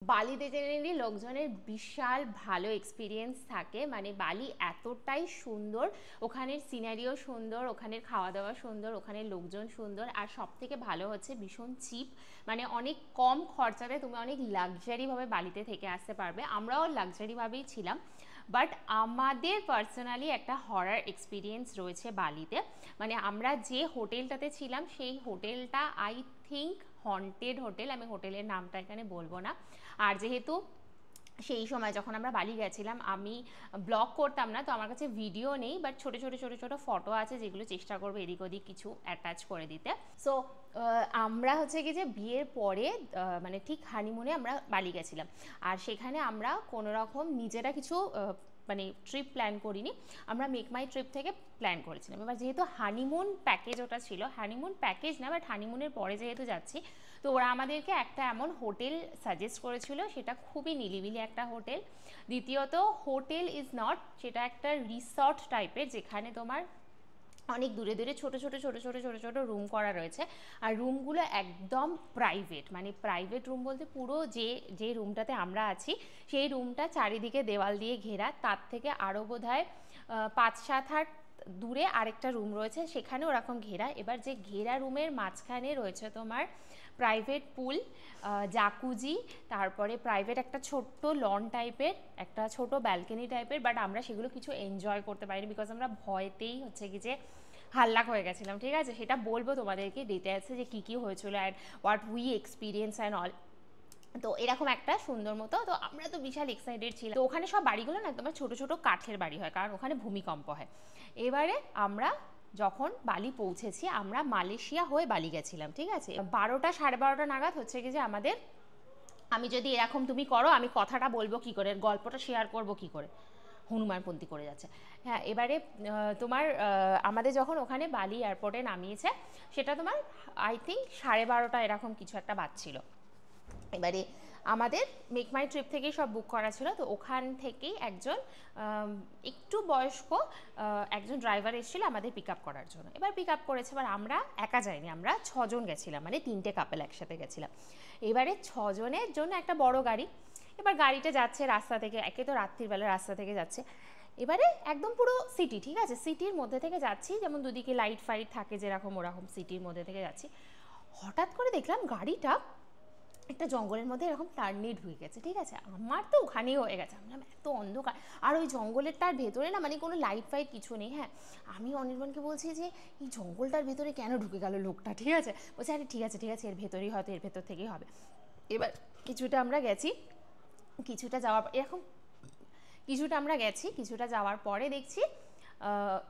বালিতে জেনারেলি লোকজনের বিশাল ভালো এক্সপিরিয়েন্স থাকে, মানে বালি এতটাই সুন্দর, ওখানের সিনারিও সুন্দর, ওখানের খাওয়া দাওয়া সুন্দর, ওখানের লোকজন সুন্দর, আর সব থেকে ভালো হচ্ছে ভীষণ চিপ, মানে অনেক কম খরচাতে তুমি অনেক লাক্সারিভাবে বালিতে থেকে আসতে পারবে। আমরাও লাক্সারিভাবেই ছিলাম, বাট আমাদের পার্সোনালি একটা হরার এক্সপিরিয়েন্স রয়েছে বালিতে। মানে আমরা যে হোটেলটাতে ছিলাম সেই হোটেলটা আই থিঙ্ক হন্টেড হোটেল, আমি হোটেলের নামটা এখানে বলবো না। আর যেহেতু সেই সময় যখন আমরা বালি গেছিলাম আমি ব্লগ করতাম না, তো আমার কাছে ভিডিও নেই, বাট ছোটো ছোটো ছোটো ছোটো ফটো আছে যেগুলো চেষ্টা করবো এদিক ওদিক কিছু অ্যাটাচ করে দিতে। সো আমরা হচ্ছে কি যে বিয়ের পরে মানে ঠিক হানিমুনে আমরা বালি গেছিলাম, আর সেখানে আমরা কোনো রকম নিজেরা কিছু মানে ট্রিপ প্ল্যান করিনি, আমরা মেক মাই ট্রিপ থেকে প্ল্যান করেছিলাম। এবার যেহেতু হানিমুন প্যাকেজ ওটা ছিল, হানিমুন প্যাকেজ না বাট হানিমুনের পরে যেহেতু যাচ্ছি, তো ওরা আমাদেরকে একটা এমন হোটেল সাজেস্ট করেছিল, সেটা খুবই নিলিবিলি একটা হোটেল। দ্বিতীয়ত হোটেল ইজ নট, সেটা একটা রিসর্ট টাইপের, যেখানে তোমার অনেক দূরে দূরে ছোটো ছোটো ছোটো ছোটো ছোটো ছোটো রুম করা রয়েছে, আর রুমগুলো একদম প্রাইভেট, মানে প্রাইভেট রুম বলতে পুরো যে রুমটাতে আমরা আছি সেই রুমটা চারিদিকে দেওয়াল দিয়ে ঘেরা, তার থেকে আরও বোধহয় 5-7 হাত দূরে আরেকটা রুম রয়েছে, সেখানে ওরকম ঘেরা। এবার যে ঘেরা রুমের মাঝখানে রয়েছে তোমার প্রাইভেট পুল, জাকুজি, তারপরে প্রাইভেট একটা ছোট্ট লন টাইপের, একটা ছোট ব্যালকনি টাইপের, বাট আমরা সেগুলো কিছু এনজয় করতে পারিনি, বিকজ আমরা ভয়তেই হচ্ছে কি যে হাল্লাক হয়ে গেছিলাম। ঠিক আছে, সেটা বলবো তোমাদেরকে ডিটেলসে যে কী কী হয়েছিল and what we experience and all. তো এরকম একটা সুন্দর মতো, তো আমরা তো বিশাল এক্সাইটেড ছিলাম। তো ওখানে সব বাড়িগুলো না একদম ছোটো ছোটো কাঠের বাড়ি হয়, কারণ ওখানে ভূমিকম্প হয়। এবারে আমরা যখন বালি পৌঁছেছি, আমরা মালয়েশিয়া হয়ে বালি গেছিলাম, ঠিক আছে। 12টা 12:30 নাগাদ হচ্ছে কি যে আমাদের, আমি যদি এরকম তুমি করো আমি কথাটা বলবো কি করে, গল্পটা শেয়ার করবো কি করে, হনুমানপন্থী করে যাচ্ছে। হ্যাঁ, এবারে তোমার আমাদের যখন ওখানে বালি এয়ারপোর্টে নামিয়েছে, সেটা তোমার আই থিঙ্ক 12:30 এরকম কিছু একটা বাজছিল। এবারে আমাদের মেক মাই ট্রিপ থেকেই সব বুক করা ছিল, তো ওখান থেকেই একজন একটু বয়স্ক একজন ড্রাইভার এসেছিল আমাদের পিক আপ করার জন্য। এবার পিক আপ করেছে, এবার আমরা একা যাইনি, আমরা 6 জন গেছিলাম, মানে 3টে কাপল একসাথে গেছিলাম। এবারে 6 জনের জন্য একটা বড় গাড়ি, এবার গাড়িটা যাচ্ছে রাস্তা থেকে, একে তো রাত্রিবেলা রাস্তা থেকে যাচ্ছে, এবারে একদম পুরো সিটি, ঠিক আছে, সিটির মধ্যে থেকে যাচ্ছি, যেমন দুদিকে লাইট ফাইট থাকে যেরকম ওরকম সিটির মধ্যে থেকে যাচ্ছি। হঠাৎ করে দেখলাম গাড়িটা একটা জঙ্গলের মধ্যে এরকম টার্ন নিয়ে ঢুকে গেছে, ঠিক আছে। আমার তো ওখানেই হয়ে গেছে, আমরা এত অন্ধকার, আর ওই জঙ্গলেরটার ভেতরে না মানে কোনো লাইট ফাইট কিছু নেই। হ্যাঁ, আমি অনির্বাণকে বলছি যে এই জঙ্গলটার ভেতরে কেন ঢুকে গেল লোকটা, ঠিক আছে। বলছে আরে ঠিক আছে ঠিক আছে, এর ভেতরেই হয়তো, এর ভেতর থেকেই হবে। এবার কিছুটা আমরা গেছি, কিছুটা যাওয়ার এরকম কিছুটা আমরা গেছি, কিছুটা যাওয়ার পরে দেখছি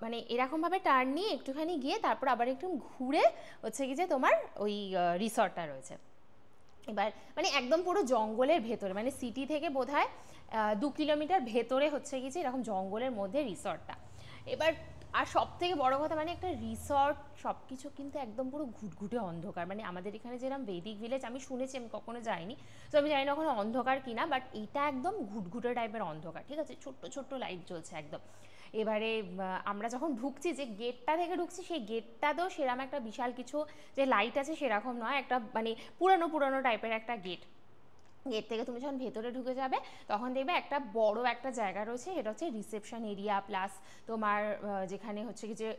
মানে এরকমভাবে টার্ন নিয়ে একটুখানি গিয়ে তারপর আবার একটু ঘুরে হচ্ছে কি যে তোমার ওই রিসর্টটা রয়েছে। এবার মানে একদম পুরো জঙ্গলের ভেতরে, মানে সিটি থেকে বোধহয় 2 কিলোমিটার ভেতরে হচ্ছে কি যে এরকম জঙ্গলের মধ্যে রিসর্টটা। এবার আর সব থেকে বড় কথা, মানে একটা রিসর্ট সব কিছু কিন্তু একদম পুরো ঘুটঘুটে অন্ধকার, মানে আমাদের এখানে যেরকম বেদিক ভিলেজ আমি শুনেছি, আমি কখনো যাইনি, তো আমি জানি না ওখানে অন্ধকার কিনা, বাট এটা একদম ঘুটঘুটে টাইপের অন্ধকার, ঠিক আছে, ছোট্ট ছোট্ট লাইট জ্বলছে একদম। এবারে আমরা যখন ঢুকছি, যে গেটটা থেকে ঢুকছি, সেই গেটটা তো সেরকম একটা বিশাল কিছু যে লাইট আছে সেরকম নয়, একটা মানে পুরানো পুরানো টাইপের একটা গেট। গেট থেকে তুমি যখন ভেতরে ঢুকে যাবে তখন দেখবে একটা বড় একটা জায়গা রয়েছে, সেটা হচ্ছে রিসেপশন এরিয়া, প্লাস তোমার যেখানে হচ্ছে কি যে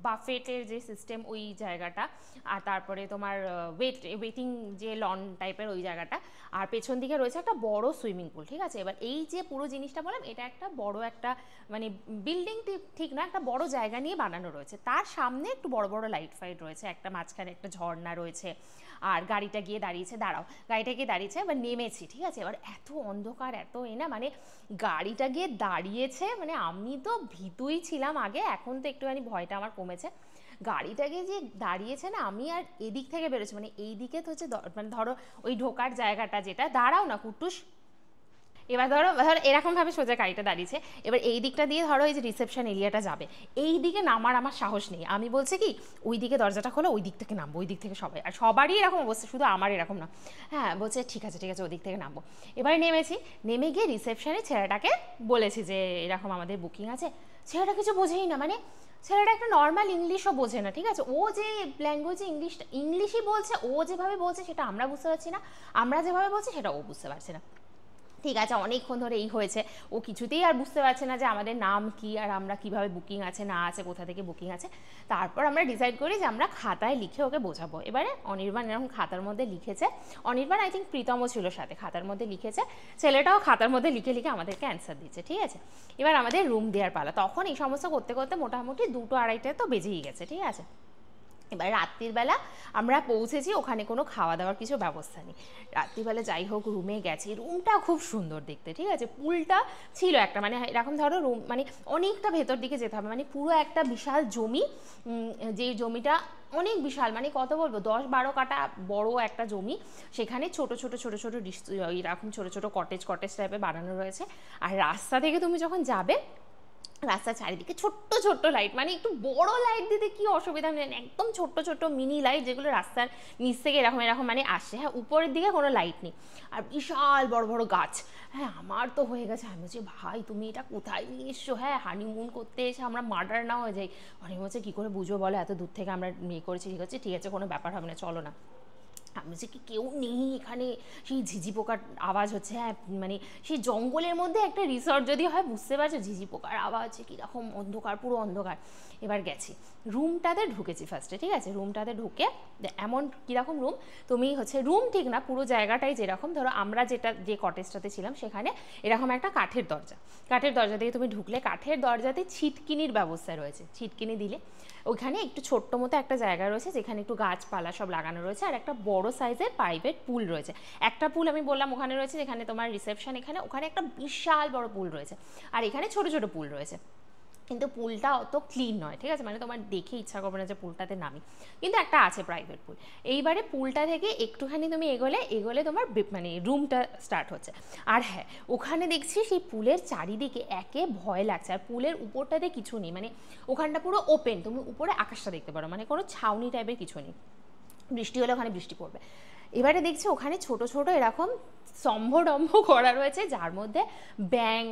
বাফেটের যে সিস্টেম ওই জায়গাটা, আর তারপরে তোমার ওয়েটিং যে লন টাইপের ওই জায়গাটা, আর পেছন দিকে রয়েছে একটা বড় সুইমিং পুল, ঠিক আছে। এবার এই যে পুরো জিনিসটা বললাম, এটা একটা বড় একটা মানে বিল্ডিং ঠিক না, একটা বড় জায়গা নিয়ে বানানো রয়েছে, তার সামনে একটু বড় বড় লাইট ফাইট রয়েছে, একটা মাঝখানে একটা ঝর্ণা রয়েছে, আর গাড়িটা গিয়ে দাঁড়িয়েছে, গাড়িটা গিয়ে দাঁড়িয়েছে, এবার নেমেছি, ঠিক আছে। এবার এত অন্ধকার এত না, মানে গাড়িটা গিয়ে দাঁড়িয়েছে, মানে আমি তো ভীতুই ছিলাম আগে, এখন তো একটুখানি ভয়টা আমার কমেছে। গাড়িটাকে যে দাঁড়িয়েছে না, আমি আর এদিক থেকে বেরোছি, মানে এই দিকে তো হচ্ছে মানে ধরো ওই ঢোকার জায়গাটা, যেটা দাঁড়াও না কুটুস, এবার ধরো ধরো এরকমভাবে সোজা গাড়িটা দাঁড়িয়েছে, এবার এই দিকটা দিয়ে ধরো এই যে রিসেপশন এরিয়াটা যাবে, এই দিকে নামার আমার সাহস নেই, আমি বলছি কি ওই দিকে দরজাটা খোলো, ওই দিক থেকে নামবো, ওই দিক থেকে সবাই, আর সবারই এরকম অবস্থা, শুধু আমার এরকম না। হ্যাঁ, বলছে ঠিক আছে ঠিক আছে, ওই দিক থেকে নামবো। এবারে নেমেছি, নেমে গিয়ে রিসেপশনে ছেলেটাকে বলেছি যে এরকম আমাদের বুকিং আছে, ছেলেটা কিছু বোঝেই না, মানে ছেলেটা একটা নর্মাল ইংলিশও বোঝে না, ঠিক আছে, ও যে ল্যাঙ্গুয়েজে ইংলিশই বলছে, ও যেভাবে বলছে সেটা আমরা বুঝতে পারছি না, আমরা যেভাবে বলছি সেটা ও বুঝতে পারছে না। ঠিক আছে, অনেকক্ষণ ধরে এই হয়েছে, ও কিছুতেই আর বুঝতে পারছে না যে আমাদের নাম কি আর আমরা কিভাবে বুকিং আছে না আছে, কোথা থেকে বুকিং আছে। তারপর আমরা ডিসাইড করি যে আমরা খাতায় লিখে ওকে বোঝাবো। এবারে অনির্বাণ এরকম খাতার মধ্যে লিখেছে, অনির্বাণ আই থিঙ্ক প্রীতমও ছিল সাথে, খাতার মধ্যে লিখেছে, ছেলেটাও খাতার মধ্যে লিখে লিখে আমাদেরকে অ্যান্সার দিচ্ছে, ঠিক আছে। এবার আমাদের রুম দেওয়ার পালা, তখন এই সমস্ত করতে করতে মোটামুটি 2-2:30 তো বেজেই গেছে, ঠিক আছে। এবার রাত্রিবেলা আমরা পৌঁছেছি, ওখানে কোনো খাওয়া দাওয়ার কিছু ব্যবস্থা নেই। রাত্রিবেলা যাই হোক রুমে গেছি, রুমটা খুব সুন্দর দেখতে, ঠিক আছে, পুলটা ছিল একটা, মানে এরকম ধরো রুম মানে অনেকটা ভেতর দিকে যেতে হবে, মানে পুরো একটা বিশাল জমি, যে জমিটা অনেক বিশাল, মানে কত বলবো 10-12 কাঠা বড় একটা জমি, সেখানে ছোট ছোট ছোট ছোট এরকম ছোট ছোট কটেজ টাইপের বানানো রয়েছে। আর রাস্তা থেকে তুমি যখন যাবে, রাস্তার চারিদিকে ছোট্ট ছোট্ট লাইট, মানে একটু বড় লাইট দিতে কি অসুবিধা নেই, একদম ছোট্ট ছোট্ট মিনি লাইট, যেগুলো রাস্তার নিচ থেকে এরকম এরকম মানে আসে, হ্যাঁ, উপরের দিকে কোনো লাইট নেই, আর বিশাল বড় বড় গাছ। হ্যাঁ, আমার তো হয়ে গেছে, আমি বলছি ভাই তুমি এটা কোথায় নিয়ে এসছো, হ্যাঁ, হানিমুন করতে এসে আমরা মার্ডার না হয়ে যাই। অনেক হচ্ছে কী করে বুঝবো বলো, এত দূর থেকে আমরা ইয়ে করেছি, ঠিক আছে কোনো ব্যাপার হবে না, চলো না। আমি যে কি কেউ নেই এখানে, সেই ঝিঝি পোকার আওয়াজ হচ্ছে, হ্যাঁ, মানে সেই জঙ্গলের মধ্যে একটা রিসর্ট যদি হয়, বুঝতে পারছো, ঝিঝি পোকার আওয়াজ, কীরকম অন্ধকার, পুরো অন্ধকার। এবার গেছি রুমটাতে, ঢুকেছি ফার্স্টে, ঠিক আছে, রুমটাতে ঢুকে এমন কীরকম রুম, তুমি হচ্ছে রুম ঠিক না, পুরো জায়গাটাই যেরকম ধরো আমরা যে কটেজটাতে ছিলাম সেখানে এরকম একটা কাঠের দরজা দিয়ে তুমি ঢুকলে, কাঠের দরজাতে ছিটকিনির ব্যবস্থা রয়েছে, ছিটকিনি দিলে ওইখানে একটু ছোট্ট মতো একটা জায়গা রয়েছে, যেখানে একটু গাছপালা সব লাগানো রয়েছে, আর একটা বড় সাইজের প্রাইভেট পুল রয়েছে। একটা পুল আমি বললাম ওখানে রয়েছে, যেখানে তোমার রিসেপশন, ওখানে একটা বিশাল বড় পুল রয়েছে, আর এখানে ছোট ছোট পুল রয়েছে, কিন্তু পুলটা অত ক্লিন নয়, ঠিক আছে, মানে তোমার দেখে ইচ্ছা করবে না যে পুলটাতে নামি, কিন্তু একটা আছে প্রাইভেট পুল। এইবারে পুলটা থেকে একটুখানি তুমি এগোলে তোমার মানে রুমটা স্টার্ট হচ্ছে। আর হ্যাঁ, ওখানে দেখছি সেই পুলের চারিদিকে একে ভয় লাগছে, আর পুলের উপরটাতে কিছু নেই, মানে ওখানটা পুরো ওপেন, তুমি উপরে আকাশটা দেখতে পারো, মানে কোনো ছাউনি টাইপের কিছু নেই, বৃষ্টি হলে ওখানে বৃষ্টি পড়বে। এবারে দেখছি ওখানে ছোট ছোট এরকম স্তম্ভ করা রয়েছে, যার মধ্যে ব্যাং,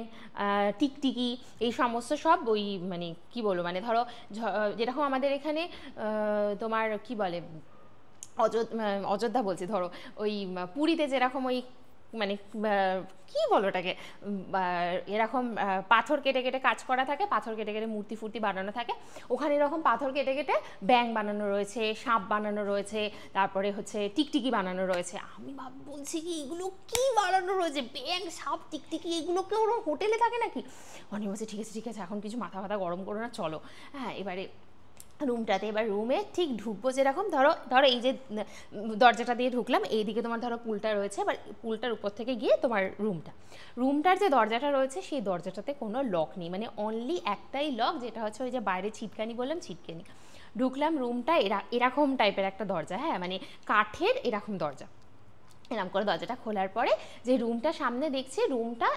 টিকটিকি, এই সমস্ত সব ওই মানে কি বলবো, মানে ধরো যেরকম আমাদের এখানে তোমার কি বলে অযোধ্যা বলছি, ধরো ওই পুরীতে যেরকম ওই মানে কি বলো ওটাকে, এরকম পাথর কেটে কেটে কাজ করা থাকে, পাথর কেটে কেটে মূর্তি ফুর্তি বানানো থাকে, ওখানে এরকম পাথর কেটে কেটে ব্যাং বানানো রয়েছে, সাপ বানানো রয়েছে, তারপরে হচ্ছে টিকটিকি বানানো রয়েছে। আমি বলছি কি এগুলো কি বানানো রয়েছে, ব্যাং, সাপ, টিকটিকি, এগুলো কেউ হোটেলে থাকে নাকি? অনেক বলছে ঠিক আছে এখন কিছু মাথা গরম করো না, চলো। হ্যাঁ, এবারে রুমটাতে, এবার রুমে ঠিক ঢুকবো যেরকম, ধরো এই যে দরজাটা দিয়ে ঢুকলাম, এইদিকে তোমার ধরো পুলটা রয়েছে, এবার পুলটার উপর থেকে গিয়ে তোমার রুমটার যে দরজাটা রয়েছে সেই দরজাটাতে কোনো লক নেই, মানে অনলি একটাই লক, যেটা হচ্ছে ওই যে বাইরে ছিটকানি বললাম, ছিটকানি। ঢুকলাম, রুমটা এরকম টাইপের একটা দরজা, হ্যাঁ, মানে কাঠের এরকম দরজা, এরকম করে দরজাটা খোলার পরে যে রুমটা সামনে দেখছি, রুমটা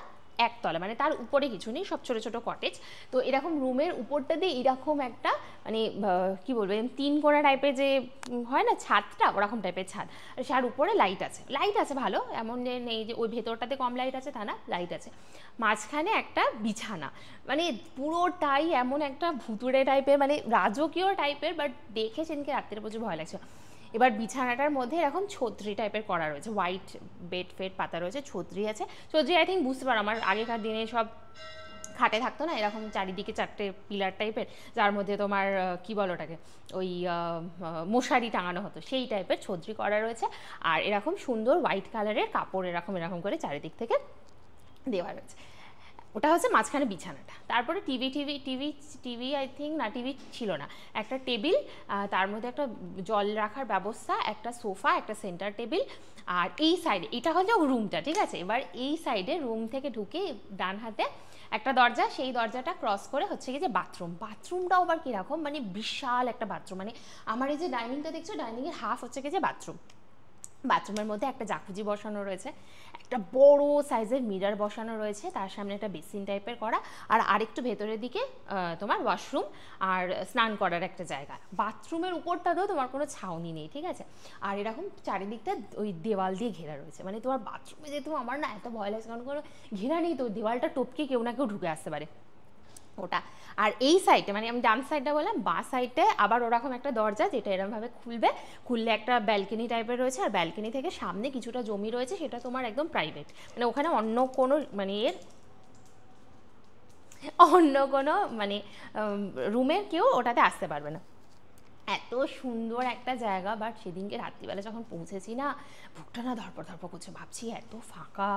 একতলা, মানে তার উপরে কিছু নেই, সব ছোটো ছোটো কটেজ। তো এরকম রুমের উপরটা দিয়ে এরকম একটা মানে কী বলবো, 3 কোণা টাইপের যে হয় না ছাদটা, ওরকম টাইপের ছাদ, আর তার উপরে লাইট আছে ভালো, এমন যে নেই যে ওই ভেতরটাতে কম লাইট আছে তা না, লাইট আছে। মাঝখানে একটা বিছানা, মানে পুরোটাই এমন একটা ভুতুড়ে টাইপের, মানে রাজকীয় টাইপের, বাট দেখে সেদিনকে রাত্রে প্রচুর ভয় লাগছে। এবার বিছানাটার মধ্যে এরকম ছত্রি টাইপের করা রয়েছে, হোয়াইট বেড ফেড পাতা রয়েছে, ছত্রি আছে, ছত্রি আই থিঙ্ক বুঝতে পারো আমার আগেকার দিনে সব খাটে থাকতো না, এরকম চারিদিকে 4টে পিলার টাইপের, যার মধ্যে তোমার কি বলো ওটাকে, ওই মশারি টাঙানো হতো, সেই টাইপের ছত্রি করা রয়েছে। আর এরকম সুন্দর হোয়াইট কালারের কাপড় এরকম করে চারিদিক থেকে দেওয়া রয়েছে। ওটা হচ্ছে মাঝখানে বিছানাটা। তারপরে টিভি আই থিঙ্ক না, টিভি ছিল না, একটা টেবিল, তার মধ্যে একটা জল রাখার ব্যবস্থা, একটা সোফা, একটা সেন্টার টেবিল, আর এই সাইডে এটা হলো রুমটা, ঠিক আছে। এবার এই সাইডে রুম থেকে ঢুকে ডান হাতে একটা দরজা, সেই দরজাটা ক্রস করে হচ্ছে কি যে বাথরুমটাও আবার কীরকম, মানে বিশাল একটা বাথরুম, মানে আমার এই যে ডাইনিংটা দেখছো, ডাইনিংয়ের হাফ হচ্ছে কি যে বাথরুমের মধ্যে একটা জাকুজি বসানো রয়েছে, একটা বড় সাইজের মিরর বসানো রয়েছে, তার সামনে একটা বেসিন টাইপের করা, আর আরেকটু ভেতরের দিকে তোমার ওয়াশরুম আর স্নান করার একটা জায়গা। বাথরুমের উপরটাতেও তোমার কোনো ছাউনি নেই, ঠিক আছে, আর এরকম চারিদিকটা ওই দেওয়াল দিয়ে ঘেরা রয়েছে, মানে তোমার বাথরুমে যেহেতু আমার না এত ভয় লাগছে, কারণ কোনো ঘেরা নেই তো, দেওয়ালটা টপকে কেউ না কেউ ঢুকে আসতে পারে। ওটা। আর এই সাইডে মানে আমি ডান সাইডটা বললাম, বাঁ সাইডে আবার ওরকম একটা দরজা যেটা এরকমভাবে খুললে একটা ব্যালকনি টাইপের রয়েছে, আর ব্যালকনি থেকে সামনে কিছুটা জমি রয়েছে, সেটা তোমার একদম প্রাইভেট, মানে ওখানে অন্য কোনো মানে রুমের কেউ ওটাতে আসতে পারবে না। এত সুন্দর একটা জায়গা। বাট সেদিনকে রাত্রিবেলা যখন পৌঁছেছি না, বুকটা না ধরপড় ধরপড় করছে, ভাবছি এত ফাঁকা,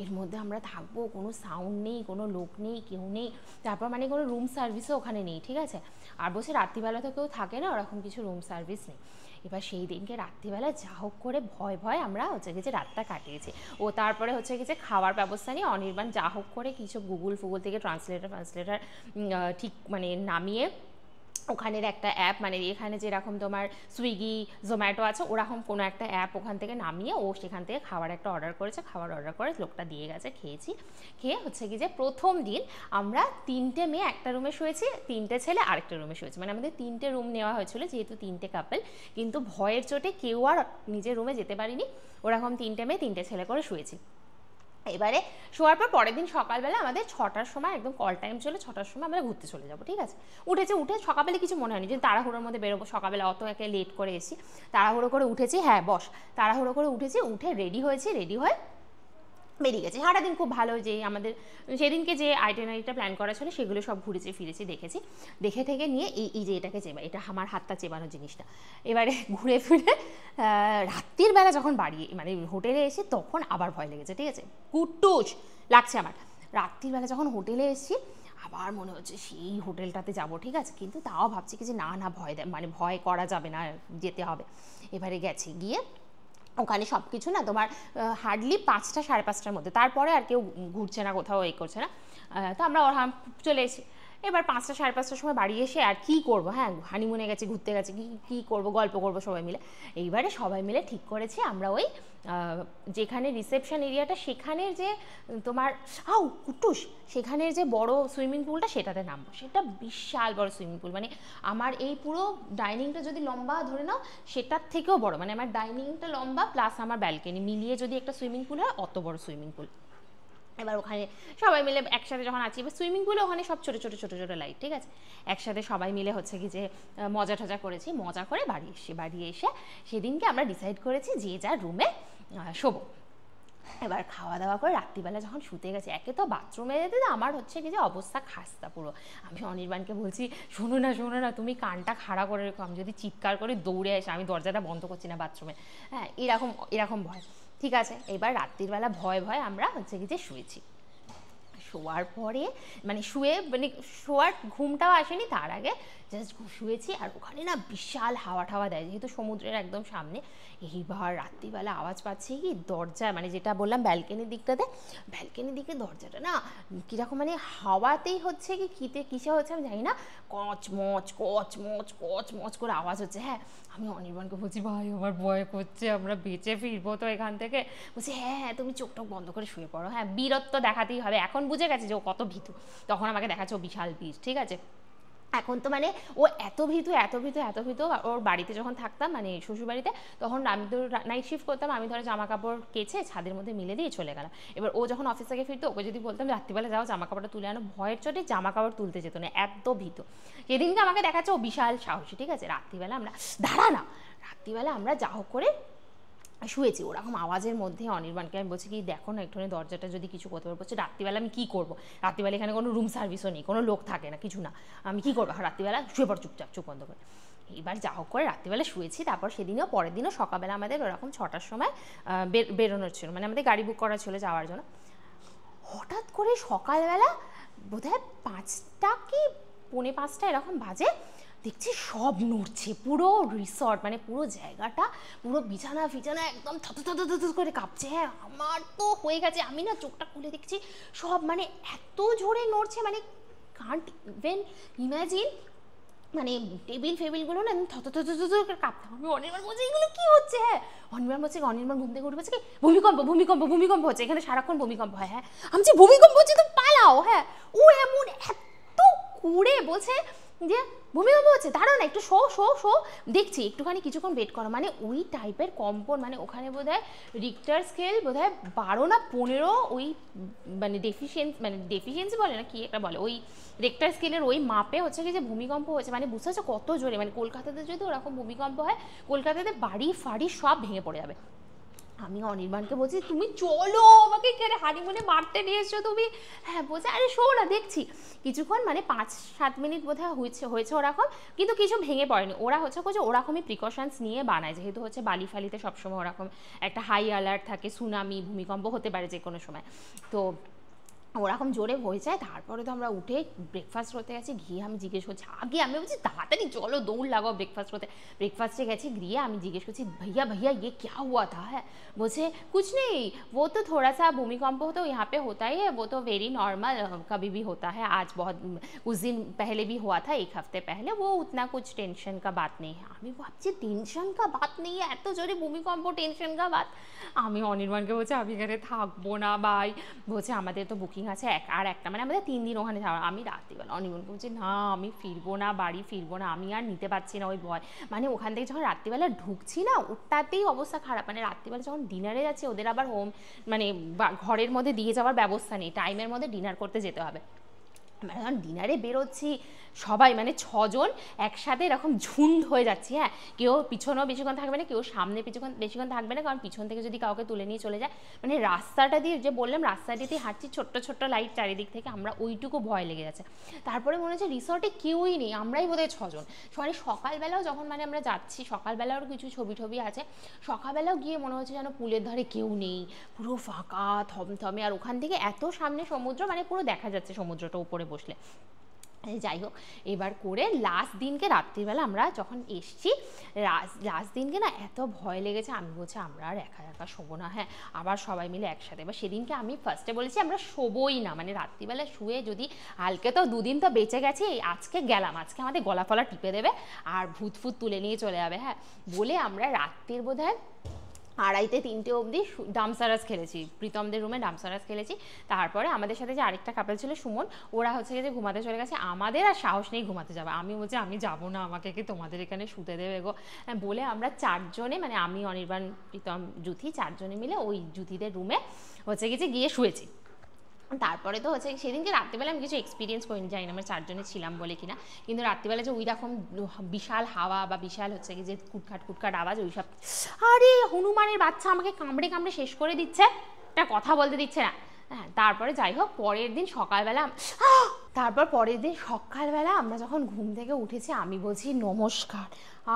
এর মধ্যে আমরা থাকবো, কোনো সাউন্ড নেই, কোনো লোক নেই, কেউ নেই, তারপর মানে কোনো রুম সার্ভিসও ওখানে নেই, ঠিক আছে। আর বলছে রাত্রিবেলা তো কেউ থাকে না, ওরকম কিছু রুম সার্ভিস নেই। এবার সেই দিনকে রাত্রিবেলা যা হোক করে ভয় আমরা হচ্ছে গিয়ে রাতটা কাটিয়েছি। ও তারপরে হচ্ছে গিয়ে খাওয়ার ব্যবস্থা নিয়ে অনির্বাণ যা হোক করে কিছু গুগল থেকে ট্রান্সলেটার ঠিক মানে নামিয়ে ওখানের একটা অ্যাপ, মানে এখানে যেরকম তোমার সুইগি জোম্যাটো আছে, ওরকম কোনো একটা অ্যাপ ওখান থেকে নামিয়ে ও সেখান থেকে খাবার একটা অর্ডার করেছে, অর্ডার করে লোকটা দিয়ে গেছে, খেয়েছি। খেয়ে হচ্ছে কি যে প্রথম দিন আমরা 3টে মেয়ে একটা রুমে শুয়েছি, 3টে ছেলে আরেকটা রুমে শুয়েছি, মানে আমাদের 3টে রুম নেওয়া হয়েছিল যেহেতু 3টে কাপল, কিন্তু ভয়ের চোটে কেউ আর নিজের রুমে যেতে পারিনি, ওরকম 3টে মেয়ে 3টে ছেলে করে শুয়েছি। এবারে শোয়ার পর পরের দিন সকালবেলা আমাদের 6টার সময় একদম কল টাইম ছিল, 6টার সময় আমরা ঘুরতে চলে যাবো, ঠিক আছে। উঠে সকালবেলা কিছু মনে হয়নি যে তাড়াহুড়োর মধ্যে বেরোবো, সকালবেলা অত একে লেট করে এসেছি, তাড়াহুড়ো করে উঠেছি, তাড়াহুড়ো করে উঠেছি, উঠে রেডি হয়ে বেরিয়ে গেছি। সারা দিন খুব ভালো, যে আমাদের সেদিনকে যে আইটেনারিটা প্ল্যান করা ছিল সেগুলো সব ঘুরেছি ফিরেছি, দেখে থেকে নিয়ে এই যে এটাকে চেবা, এটা আমার হাতটা চেবানোর জিনিসটা। এবারে ঘুরে ফিরে রাত্রির বেলা যখন মানে হোটেলে এসে তখন আবার ভয় লেগেছে, ঠিক আছে, কুট্টুস লাগছে আমার। রাত্রির বেলা যখন হোটেলে এসেছি আবার মনে হচ্ছে সেই হোটেলটাতে যাব, ঠিক আছে, কিন্তু তাও ভাবছি কি যে না ভয় করা যাবে না, যেতে হবে। এবারে গিয়ে ওখানে সব কিছু না তোমার হার্ডলি 5টা 5:30টার মধ্যে, তারপরে আর কেউ ঘুরছে না, কোথাও করছে না, তো আমরা চলে এসেছি। এবার 5টা 5:30টার সময় বাড়ি এসে আর কি করব, হ্যাঁ হানিমুনে গেছি, ঘুরতে গেছি, কি করব, গল্প করব সবাই মিলে। এইবারে সবাই মিলে ঠিক করেছি আমরা ওই যেখানে রিসেপশন এরিয়াটা, সেখানের যে তোমার কুটুস সেখানের যে বড় সুইমিং পুলটা সেটাতে নামবো। সেটা বিশাল বড় সুইমিং পুল, মানে আমার এই পুরো ডাইনিংটা যদি লম্বা ধরে নাও সেটার থেকেও বড়, মানে আমার ডাইনিংটা লম্বা প্লাস আমার ব্যালকনি মিলিয়ে যদি একটা সুইমিং পুল হয়, অত বড় সুইমিং পুল। এবার ওখানে সবাই মিলে একসাথে যখন আছি, এবার সুইমিং পুলে ওখানে সব ছোটো লাইট, ঠিক আছে, একসাথে সবাই মিলে হচ্ছে কি যে মজা করেছি, মজা করে বাড়ি এসে সেদিনকে আমরা ডিসাইড করেছি যে যার রুমে শোবো। এবার খাওয়া দাওয়া করে রাত্রিবেলা যখন শুতে গেছি, একে তো বাথরুমে যেতে আমার হচ্ছে কি যে অবস্থা খাস্তা পুরো। আমি অনির্বাণকে বলছি শোনো না তুমি কানটা খাড়া করে রেখো, আমি যদি চিৎকার করে দৌড়ে আসি, আমি দরজাটা বন্ধ করছি না বাথরুমে, হ্যাঁ এরকম ভয়। ঠিক আছে, এবার রাত্রিবেলা ভয় আমরা হচ্ছে কি যে শুয়েছি। শোয়ার পরে মানে শোয়ার ঘুমটাও আসেনি, তার আগে জাস্ট শুয়েছি। আর ওখানে না বিশাল হাওয়া দেয়, যেহেতু সমুদ্রের একদম সামনে। এইবার রাত্রিবেলা আওয়াজ পাচ্ছি কি দরজা, মানে যেটা বললাম ব্যালকনির দিকে দরজাটা না কীরকম মানে হাওয়াতেই হচ্ছে কি কিসে হচ্ছে আমি জানি না, কচ মচ করে আওয়াজ হচ্ছে। হ্যাঁ, আমি অনির্বাণকে বলছি ভাই আমার ভয় করছে, আমরা বেঁচে ফিরবো তো এখান থেকে? বলছি হ্যাঁ তুমি চোখ বন্ধ করে শুয়ে পড়ো, হ্যাঁ বীরত্ব দেখাতেই হবে, এখন বুঝে গেছে যে ও কত ভীতু। তখন আমাকে দেখাচ্ছে ও বিশাল বীর, ঠিক আছে। এখন তো মানে ও এত ভীতু, ওর বাড়িতে যখন থাকতাম মানে শ্বশুর বাড়িতে, তখন আমি তো নাইট শিফট করতাম, আমি ধরো জামা কাপড় কেচে ছাদের মধ্যে মিলে দিয়ে চলে গেলাম। এবার ও যখন অফিস থেকে ফিরতো, ওকে যদি বলতাম রাত্রিবেলা যাও জামা কাপড়টা তুলে আনো, ভয়ের চোটে জামা কাপড় তুলতে যেত না, এত ভীতু। সেদিনকে আমাকে দেখাচ্ছে ও বিশাল সাহসী, ঠিক আছে। রাত্রিবেলা আমরা যা হোক করে শুয়েছি, ওরকম আওয়াজের মধ্যে অনির্বাণকে আমি বলছি কি দেখো না একটুখানি দরজাটা যদি কিছু করতে পারবো। বলছে রাত্রিবেলা আমি কী করবো, রাত্রিবেলা এখানে কোনো রুম সার্ভিসও নেই, কোনো লোক থাকে না, কিছু না, আমি কী করবো, রাত্রিবেলা শুয়ে পড়ো চুপচাপ, চুপ বন্ধ করে। এবার যা হোক করে রাত্রিবেলা শুয়েছি। তারপর সেদিনও পরের দিনও সকালবেলা আমাদের ওরকম 6টার সময় বেরোনোর ছিল, মানে আমাদের গাড়ি বুক করা ছিল যাওয়ার জন্য। হঠাৎ করে সকালবেলা বোধহয় 5টা কি 4:45 এরকম বাজে, দেখছি সব নড়ছে, পুরো রিসর্ট মানে পুরো জায়গাটা, পুরো বিছানা একদম থত করে কাঁপছে। হ্যাঁ আমার তো হয়ে গেছে, আমি না চোখটা খুলে দেখছি সব মানে এত জোরে নড়ছে, মানে কান্ট ইভেন ইম্যাজিন, মানে টেবিলগুলো না থত করে কাঁপতে। আমি অনির্বাণ বলছি এগুলো কি হচ্ছে? হ্যাঁ অনির্বাণ ঘুম থেকে উঠে বলছে কি ভূমিকম্প হচ্ছে, এখানে সারাক্ষণ ভূমিকম্প হয়। হ্যাঁ আমি ভূমিকম্প হচ্ছে তো পালাও। হ্যাঁ ও এমন এত করে বলছে যে ভূমিকম্প হচ্ছে, দাঁড়াও না একটু শো শো শো, দেখছি একটুখানি কিছুক্ষণ ওয়েট করো। মানে ওই টাইপের কম্পন, মানে ওখানে বোধহয় রিক্টার স্কেল বোধহয় 12 না 15 ওই মানে ডেফিসিয়েন্সি বলে না কি একটা বলে, ওই রেক্টার স্কেলের ওই মাপে হচ্ছে কি যে ভূমিকম্প হয়েছে। মানে বুঝতে পারছো কত জোরে, মানে কলকাতাতে যদি ওরকম ভূমিকম্প হয়, কলকাতাতে বাড়ি ফাড়ি সব ভেঙে পড়ে যাবে। আমি অনির্বাণকে বলছি তুমি চলো, আমাকে কেন হানিমুনে মারতে নিয়ে এসছো তুমি? হ্যাঁ বলছে আরে শো না দেখছি। কিছুক্ষণ মানে 5-7 মিনিট বোধহয় হয়েছে ওরকম, কিন্তু কিছু ভেঙে পড়েনি। ওরা হচ্ছে ওরকমই প্রিকশনস নিয়ে বানায়, যেহেতু হচ্ছে বালি ফালিতে সবসময় ওরকম একটা হাই অ্যালার্ট থাকে, সুনামি ভূমিকম্প হতে পারে যে কোনো সময়। তো ওরকম জোরে হয়ে যায়। তারপরে তো আমরা উঠে ব্রেকফাস্ট করতে গেছি, গিয়ে আমি জিজ্ঞেস করছি, আগে আমি বলছি তাড়াতাড়ি চলো দৌড় লাগাও ব্রেকফাস্ট করতে। ব্রেকফাস্টে গেছি, গিয়ে আমি জিজ্ঞেস করছি भैया भैया ये क्या हुआ था है? बोले कुछ नहीं, वो तो थोड़ा सा भूमिकंप तो यहाँ पे होता ही है, वो तो वेरी नॉर्मल कभी भी होता है, आज बहुत कुछ दिन पहले भी हुआ था, 1 हफ्ते पहले, वो उतना कुछ टेंशन का बात नहीं है। আমি ভাবছি টেনশন কা বাত নেই, এত জোরে ভূমিকম্প টেনশন কা বাত। আমি অনির্বাণকে বলছি আমি এখানে থাকবো না ভাই। বলছে আমাদের তো বুকিং আছে আর একটা, মানে আমাদের 3 দিন ওখানে যাওয়ার। আমি রাত্রিবেলা অনির্বাণকে বলছি না আমি ফিরবো না, বাড়ি ফিরবো না, আমি আর নিতে পারছি না ওই ভয়। মানে ওখান থেকে যখন রাত্রিবেলা ঢুকছি না, ওটাতেই অবস্থা খারাপ। মানে রাত্রিবেলা যখন ডিনারে যাচ্ছি, ওদের আবার মানে ঘরের মধ্যে দিয়ে যাওয়ার ব্যবস্থা নেই, টাইমের মধ্যে ডিনার করতে যেতে হবে। মানে যখন ডিনারে বেরোচ্ছি সবাই মানে 6 জন একসাথে এরকম ঝুন্ড হয়ে যাচ্ছি। হ্যাঁ, কেউ পিছনেও বেশিক্ষণ থাকবে না, কেউ সামনে বেশিক্ষণ থাকবে না, কারণ পিছন থেকে যদি কাউকে তুলে নিয়ে চলে যায়। মানে রাস্তাটা দিয়ে যে বললাম, রাস্তা দিয়ে হাঁটছি, ছোট্ট ছোট্ট লাইট চারিদিক থেকে, আমরা ওইটুকু ভয় লেগে যাচ্ছে। তারপরে মনে হচ্ছে রিসর্টে কেউই নেই, আমরাই বোধহয় 6 জন। মানে সকালবেলাও যখন মানে আমরা যাচ্ছি, সকালবেলাও কিছু ছবি আছে, সকালবেলাও গিয়ে মনে হচ্ছে যেন পুলের ধারে কেউ নেই, পুরো ফাঁকা থমথমে। আর ওখান থেকে এত সামনে সমুদ্র, মানে পুরো দেখা যাচ্ছে সমুদ্রটা উপরে বসলে। যাই হোক, এবার করে লাস্ট দিনকে রাত্রিবেলা আমরা যখন এসছি, লাস্ট দিনকে না এত ভয় লেগেছে, আমি বলছি আমরা আর একা একা শোবো না। হ্যাঁ, আবার সবাই মিলে একসাথে। এবার সেদিনকে আমি ফার্স্টে বলেছি আমরা শোবোই না, মানে রাত্রিবেলা শুয়ে যদি কালকে তো 2 দিন তো বেঁচে গেছি, আজকে গেলাম, আজকে আমাদের গলা ফলা টিপে দেবে আর ভূত তুলে নিয়ে চলে যাবে। হ্যাঁ বলে আমরা রাত্রির বোধহয় 2:30-3টে অবধি ডামসারাস খেলেছি, প্রীতমদের রুমে ডামসারাস খেলেছি। তারপরে আমাদের সাথে যে আরেকটা কাপল ছিল সুমন, ওরা হচ্ছে যে ঘুমাতে চলে গেছে। আমাদের আর সাহস নেই ঘুমাতে যাবে। আমি বলছি আমি যাবো না, আমাকে কি তোমাদের এখানে শুতে দেবে গো? বলে আমরা 4 জনে, মানে আমি অনির্বাণ প্রীতম জ্যোতি 4 জনে মিলে ওই জ্যোতিদের রুমে হচ্ছে গিয়ে শুয়েছি। তারপরে তো হচ্ছে সেদিনকে রাত্রিবেলা আমি কিছু এক্সপিরিয়েন্স করিনি, জানি না আমরা 4 জনে ছিলাম বলে কিনা, কিন্তু রাত্রিবেলা যে ওই রকম বিশাল হাওয়া বা বিশাল হচ্ছে কি যে কুটখাট আওয়াজ, ওই সব, আরে হনুমানের বাচ্চা আমাকে কামড়ে শেষ করে দিচ্ছে, একটা কথা বলতে দিচ্ছে না। হ্যাঁ, তারপরে যাই হোক পরের দিন সকালবেলা আমরা যখন ঘুম থেকে উঠেছি, আমি বলছি নমস্কার,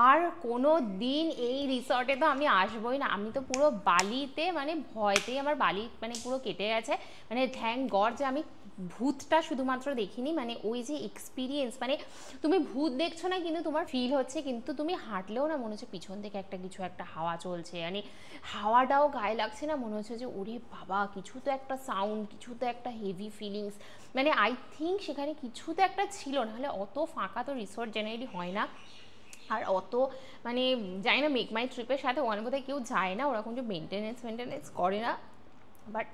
আর কোনো দিন এই রিসর্টে তো আমি আসবোই না। আমি তো পুরো বালিতে মানে ভয়তেই আমার বালি মানে পুরো কেটে গেছে। মানে থ্যাঙ্ক গড যে আমি ভূতটা শুধুমাত্র দেখিনি, মানে ওই যে এক্সপিরিয়েন্স, মানে তুমি ভূত দেখছো না কিন্তু তোমার ফিল হচ্ছে, কিন্তু তুমি হাঁটলেও না মনে হচ্ছে পিছন থেকে কিছু একটা হাওয়া চলছে, মানে হাওয়াটাও গায়ে লাগছে না, মনে হচ্ছে যে ওরে বাবা কিছু তো একটা সাউন্ড, কিছু তো একটা হেভি ফিলিংস, মানে আই থিঙ্ক সেখানে কিছু তো একটা ছিল, নাহলে অত ফাঁকা তো রিসর্ট জেনারেলি হয় না। আর অত মানে জানি না মেক মাই ট্রিপের সাথে ওখানে বোধহয় কেউ যায় না, ওরকম যে মেনটেনেন্স করে না। বাট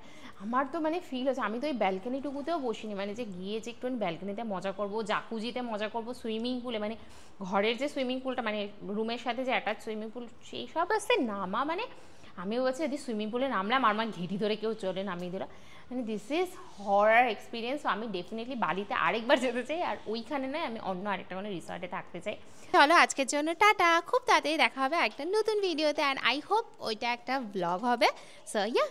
আমার তো মানে ফিল হচ্ছে, আমি তো ওই ব্যালকনিটুকুতেও বসিনি, মানে যে গিয়ে যে একটু ব্যালকনিতে মজা করবো, জাকুজিতে মজা করবো, সুইমিং পুলে, মানে ঘরের যে সুইমিং পুলটা মানে রুমের সাথে যে অ্যাটাচ সুইমিং পুল, সেই সব আসতে নামা, মানে আমি বলছি যদি সুইমিং পুলে নামলাম আর আমার ঘেঁটি ধরে কেউ চলে নামিয়ে দিল, মানে দিস ইজ হরার এক্সপিরিয়েন্স। আমি ডেফিনেটলি বালিতে আরেকবার যেতে চাই, আর ওইখানে নয়, আমি অন্য আরেকটা কোনো রিসর্টে থাকতে চাই। চলো আজকের জন্য টাটা, খুব তাড়াতাড়ি দেখা হবে একটা নতুন ভিডিওতে, অ্যান্ড আই হোপ ওইটা একটা ব্লগ হবে। So yeah